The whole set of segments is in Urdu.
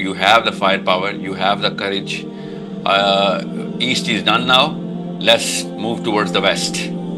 you have the firepower, you have the courage. East is done now. Let's move towards the west.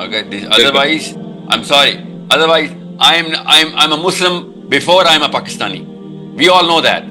Okay? بالکل Otherwise, I'm sorry. Otherwise, I'm a Muslim before I'm a Pakistani. We all know that.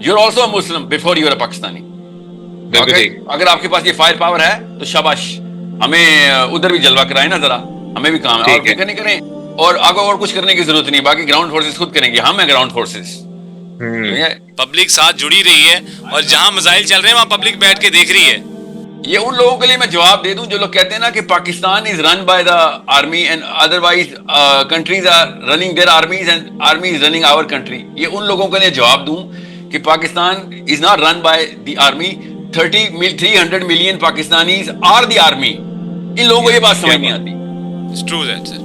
you're also a Muslim before you're a Pakistani. بالکل Okay? ٹھیک اگر آپ کے پاس یہ فائر پاور ہے تو شاباش. ہمیں ادھر بھی جلوہ کرائیں نا ذرا. ہمیں بھی کام ہے اور ٹھیک ہے فکر نہیں کریں. اور آگے اور کچھ کرنے کی ضرورت نہیں. باقی گراؤنڈ فورسز خود کریں گے. ہم ہیں گراؤنڈ فورسز. ٹھیک ہے. پبلک ساتھ جڑی رہی ہے اور جہاں مسائل چل رہے ہیں وہاں پبلک بیٹھ کے دیکھ رہی ہے. یہ ان لوگوں کے لیے میں جواب دے دوں جو لوگ کہتے ہیں نا کہ Pakistan is run by the army and otherwise countries are running their armies and army is running our country. یہ ان لوگوں کے لیے جواب دوں کہ Pakistan is not run by the army. 300 million Pakistanis are the army. ان لوگوں کو یہ بات سمجھ نہیں آتی. It's true that, sir.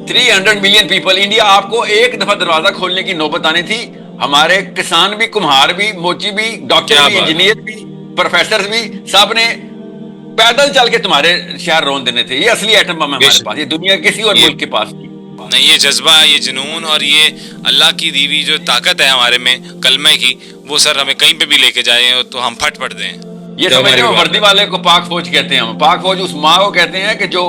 300 million people. India آپ کو ایک دفعہ دروازہ کھولنے کی نوبت آنی تھی. ہمارے کسان بھی, کمہار بھی, موچی بھی, ڈاکٹر بھی, انجینئر بھی, پروفیسر بھی, سب نے پیدل چل کے تمہارے شہر رون دینے تھے. یہ اصلی ایٹم بم ہے ہمارے پاس. یہ دنیا کسی اور ملک کے پاس نہیں. نہیں, یہ جذبہ, یہ جنون اور یہ اللہ کی دی ہوئی جو طاقت ہے ہمارے میں کلمہ کی, وہ سر ہمیں کہیں پہ بھی لے کے جائیں تو ہم پھٹ پڑ دیں. یہ سمجھتے ہیں وردی والے کو پاک فوج کہتے ہیں. ہم پاک فوج اس ماں کو کہتے ہیں کہ جو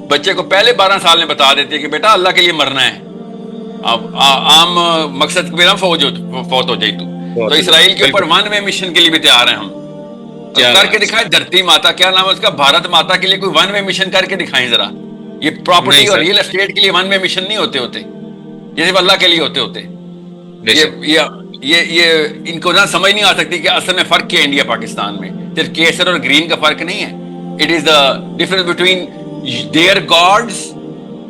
بچے کو پہلے 12 سال میں بتا دیتی ہے کہ بیٹا اللہ کے لیے مرنا ہے. اب عام مقصد میرا فوت ہو جائی تو اسرائیل کے اوپر 1 وے مشن کے لیے بھی تیار ہیں ہم. کر کے دکھائیں. دھرتی ماتا, کیا نام ہے اس کا, بھارت ماتا کے لیے کوئی 1 وے مشن کر کے دکھائیں ذرا. یہ پراپرٹی اور ریئل اسٹیٹ کے لیے 1 وے مشن نہیں ہوتے. یہ صرف اللہ کے لیے ہوتے. یہ ان کو نہ سمجھ نہیں آ سکتی کہ اصل میں فرق کیا ہے انڈیا پاکستان میں. صرف کیسر اور گرین کا فرق نہیں ہے. It is the difference between their gods,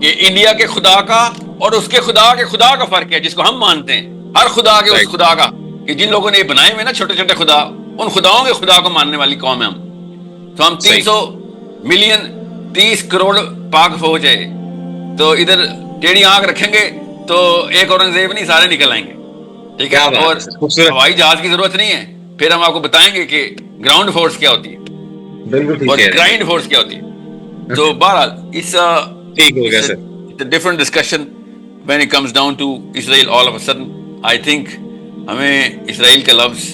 India کے خدا کا اور اس کے خدا کا فرق ہے جس کو ہم مانتے ہیں. ہر خدا کے اس خدا کا, کہ جن لوگوں نے یہ بنائے ہوئے نا چھوٹے چھوٹے خدا, ان خداؤں کے خدا کو ماننے والی قوم ہے ہم. تو ہم 300 ملین 30 کروڑ پاک فوج ہے. تو ادھر ٹیڑھی آنکھ رکھیں گے تو ایک اورنگزیب نہیں, سارے نکل آئیں گے. ٹھیک ہے. اور ہوائی جہاز کی ضرورت نہیں ہے. پھر ہم آپ کو بتائیں گے کہ گراؤنڈ فورس کیا ہوتی ہے اور گرائنڈ فورس کیا ہوتی ہے. تو بہرحال it's a different discussion when it comes down to Israel. all of a sudden I think ہمیں اسرائیل کا لفظ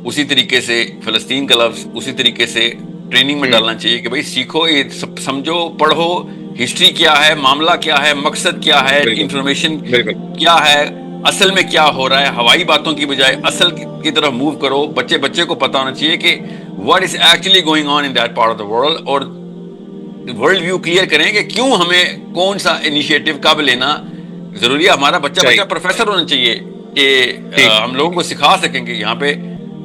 اسی طریقے سے, فلسطین کا لفظ اسی طریقے سے ٹریننگ میں ڈالنا چاہیے کہ بھائی سیکھو, یہ سمجھو, پڑھو, ہسٹری کیا ہے, معاملہ کیا ہے, مقصد کیا ہے, انفارمیشن کیا ہے, اصل میں کیا ہو رہا ہے. ہوائی باتوں کی بجائے اصل کی طرف موو کرو. بچے کو پتا ہونا چاہیے کہ what is actually going on in that part of the world, اور ورلڈ ویو کلیئر کریں کہ کیوں ہمیں کون سا انیشیٹو کب لینا ضروری ہے. ہمارا بچہ پروفیسر ہونا چاہیے کہ ہم لوگوں کو سکھا سکیں کہ یہاں پہ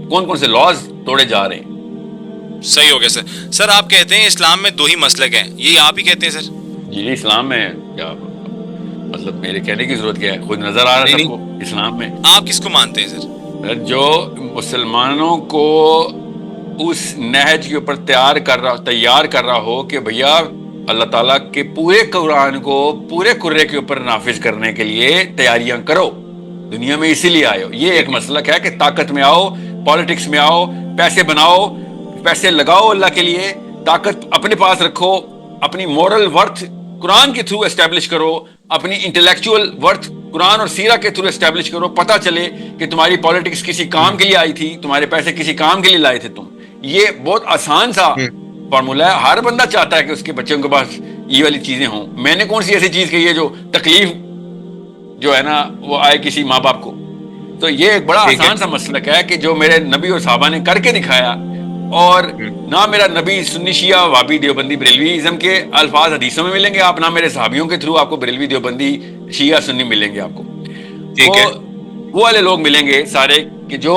کون کون سے لاز توڑے جا رہے ہیں. صحیح ہو گیا سر. سر آپ کہتے ہیں اسلام میں 2 ہی مسلک ہیں, یہی آپ ہی کہتے ہیں سر؟ جی اسلام میں کیا مطلب, میرے کہنے کی ضرورت کیا ہے, خود نظر آ رہا ہے سب کو. اسلام میں آپ کس کو مانتے ہیں سر؟ جو مسلمانوں کو اس نہج کے اوپر تیار کر رہا ہو کہ بھیا اللہ تعالیٰ کے پورے قرآن کو پورے قرے کے اوپر نافذ کرنے کے لیے تیاریاں کرو, دنیا میں اسی لیے آئے ہو. یہ ایک مسلک ہے کہ طاقت میں آؤ, پالیٹکس میں آؤ, پیسے بناؤ, پیسے لگاؤ اللہ کے لیے, طاقت اپنے پاس رکھو, اپنی مورل ورتھ قرآن کے تھرو اسٹیبلش کرو, اپنی انٹلیکچوئل ورتھ قرآن اور سیرہ کے تھرو اسٹیبلش کرو. پتہ چلے کہ تمہاری پالیٹکس کسی کام کے لیے آئی تھی, تمہارے پیسے کسی کام کے لیے لائے تھے تم. یہ بہت آسان سا فارمولہ ہے. ہر بندہ چاہتا ہے کہ اس کے بچوں کے پاس یہ والی چیزیں ہوں. میں نے کون سی ایسی چیز کہی ہے جو تکلیف جو ہے نا وہ آئے کسی ماں باپ کو. تو یہ ایک بڑا آسان سا مسلک ہے کہ جو میرے نبی اور صحابہ نے کر کے دکھایا. اور نہ میرا نبی سنی شیعہ وہابی دیوبندی بریلوی ازم کے الفاظ حدیثوں میں ملیں گے آپ, نہ میرے صحابیوں کے تھرو آپ کو بریلوی دیوبندی شیعہ سنی ملیں گے. آپ کو وہ والے لوگ ملیں گے سارے کہ جو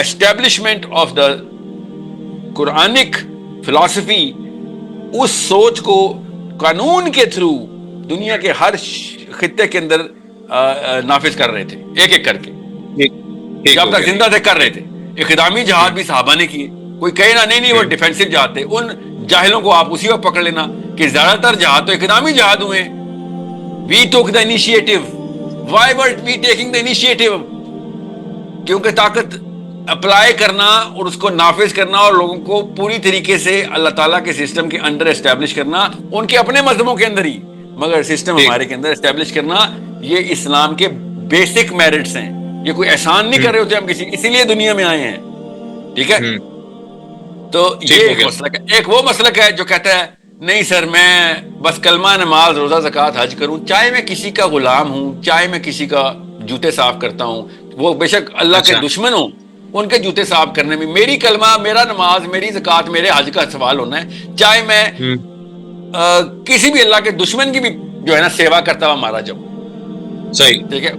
اسٹیبلشمنٹ آف دا قرآنک فلسفی, اس سوچ کو قانون کے تھرو دنیا کے ہر خطے کے اندر نافذ کر رہے تھے, ایک ایک کر کے. جب تک زندہ تھے کر رہے تھے. اقدامی جہاد بھی صحابہ نے کیے. کوئی کہے نا نہیں وہ ڈیفینسو جہاد تھے. ان جاہلوں کو آپ اسی وقت پکڑ لینا کہ زیادہ تر جہاد تو اقدامی جہاد ہوئے. We took the initiative. Why were we taking the initiative? کیونکہ طاقت اپلائی کرنا اور اس کو نافذ کرنا اور لوگوں کو پوری طریقے سے اللہ تعالیٰ کے سسٹم کے اندر اسٹیبلش کرنا، ان کے اپنے مذہبوں کے اندر ہی، مگر سسٹم ٹھیک. ہمارے کے اندر اسٹیبلش کرنا، یہ اسلام کے بیسک میرٹس ہیں. یہ کوئی احسان نہیں کر رہے ہوتے ہم کسی، اسی لیے دنیا میں آئے ہیں. ٹھیک ہے. تو یہ ٹھیک ہو ایک گیا. مسلک ہے. ایک وہ مسلک ہے جو کہتا ہے نہیں سر میں بس کلمہ نماز روزہ زکوٰۃ حج کروں، چاہے میں کسی کا غلام ہوں، چاہے میں کسی کا جوتے صاف کرتا ہوں، وہ بے شک اللہ کے اچھا. دشمن ہوں، ان کے جوتے صاف کرنے میں میری کلمہ، میرا نماز، میری زکوٰۃ، میرے حج کا سوال ہونا ہے، چاہے میں کسی بھی اللہ کے دشمن کی بھی جو ہے نا سیوا کرتا ہوا مارا جاؤں. صحیح. ٹھیک ہے.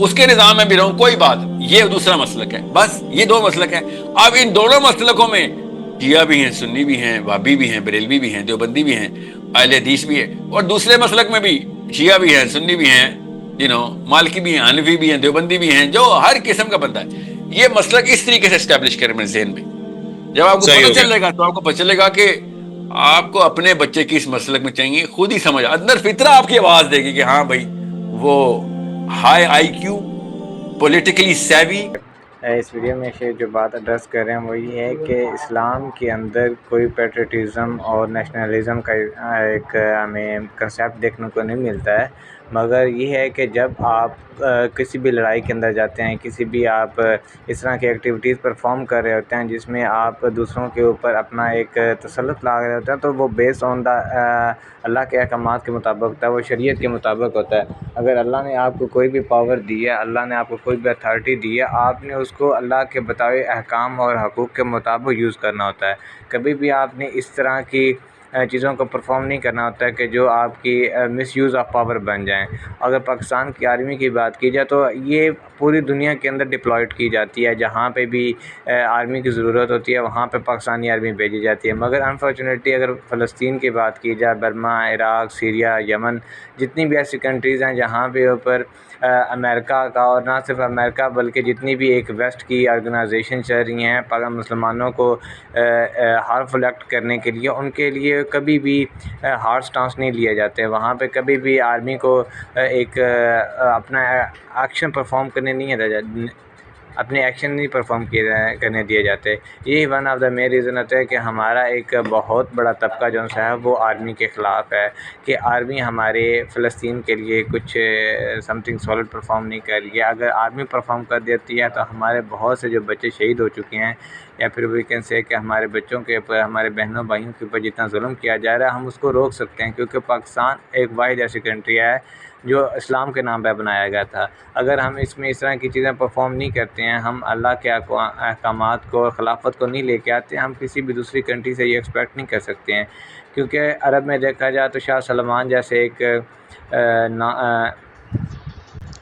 اس کے نظام میں بھی رہوں، کوئی بات. یہ دوسرا مسلک ہے. بس یہ دو مسلک ہیں. اب ان دونوں مسلکوں میں شیعہ بھی ہیں، سنی بھی ہیں، وہابی بھی ہیں، بریلوی بھی ہیں، دیوبندی بھی ہیں، اہل حدیث بھی ہے، اور دوسرے مسلک میں بھی شیعہ بھی ہیں، سنی بھی ہیں، مالکی بھی ہیں، حنفی بھی ہیں، دیوبندی بھی ہیں، جو ہر قسم کا بندہ ہے. یہ مسلک اس طریقے سے اسٹیبلش کریں میرے ذہن میں. جب آپ کو صحیح پتہ ہو گیا. چلے گا تو آپ کو پتہ چلے گا کہ آپ کو اپنے بچے کی اس مسلک میں چاہیے، خود ہی سمجھ اندر فطرہ آپ کی آواز دے گی کہ ہاں بھائی وہ ہائی آئی کیو، پولیٹیکلی سیوی. اس ویڈیو میں جو بات ایڈریس کر رہے ہیں وہ یہ ہے کہ اسلام کے اندر کوئی پیٹریٹزم اور نیشنلزم کا ایک ہمیں کنسیپٹ دیکھنے کو نہیں ملتا ہے، مگر یہ ہے کہ جب آپ کسی بھی لڑائی کے اندر جاتے ہیں، کسی بھی آپ اس طرح کی ایکٹیویٹیز پرفارم کر رہے ہوتے ہیں جس میں آپ دوسروں کے اوپر اپنا ایک تسلط لا رہے ہوتے ہیں، تو وہ بیس آن دا اللہ کے احکامات کے مطابق ہوتا ہے، وہ شریعت کے مطابق ہوتا ہے. اگر اللہ نے آپ کو کوئی بھی پاور دی ہے، اللہ نے آپ کو کوئی بھی اتھارٹی دی ہے، آپ نے اس کو اللہ کے بتائے احکام اور حقوق کے مطابق یوز کرنا ہوتا ہے. کبھی بھی آپ نے اس طرح کی چیزوں کو پرفارم نہیں کرنا ہوتا ہے کہ جو آپ کی مس یوز آف پاور بن جائیں. اگر پاکستان کی آرمی کی بات کی جائے تو یہ پوری دنیا کے اندر ڈپلائڈ کی جاتی ہے، جہاں پہ بھی آرمی کی ضرورت ہوتی ہے وہاں پہ پاکستانی آرمی بھیجی جاتی ہے. مگر انفارچونیٹلی اگر فلسطین کی بات کی جائے، برما، عراق، سیریا، یمن، جتنی بھی ایسی کنٹریز ہیں جہاں پہ اوپر امریکہ کا، اور نہ صرف امریکہ بلکہ جتنی بھی ایک ویسٹ کی آرگنائزیشن چل رہی ہیں مسلمانوں کو ہارمفل ایکٹ کرنے کے لیے، ان کے لیے کبھی بھی ہارڈ سٹانس نہیں لیے جاتے. وہاں پہ کبھی بھی آرمی کو ایک اپنا ایکشن پرفارم کرنے نہیں اپنے ایکشن نہیں پرفارم کرنے دیے جاتے. یہی one of the main reason ہوتا ہے کہ ہمارا ایک بہت بڑا طبقہ جو ہے وہ آرمی کے خلاف ہے، کہ آرمی ہمارے فلسطین کے لیے کچھ سم تھنگ سالڈ پرفارم نہیں کر رہی ہے. اگر آرمی پرفارم کر دیتی ہے تو ہمارے بہت سے جو بچے شہید ہو چکے ہیں، یا پھر وی کین سے کہ ہمارے بچوں کے اوپر، ہمارے بہنوں بھائیوں کے اوپر جتنا ظلم کیا جا رہا ہے ہم اس کو روک سکتے ہیں، کیونکہ پاکستان ایک واحد ایسی کنٹری ہے جو اسلام کے نام پہ بنایا گیا تھا. اگر ہم اس میں اس طرح کی چیزیں پرفارم نہیں کرتے ہیں، ہم اللہ کے احکامات کو اور خلافت کو نہیں لے کے آتے، ہم کسی بھی دوسری کنٹری سے یہ ایکسپیکٹ نہیں کر سکتے ہیں. کیونکہ عرب میں دیکھا جائے تو شاہ سلمان جیسے ایک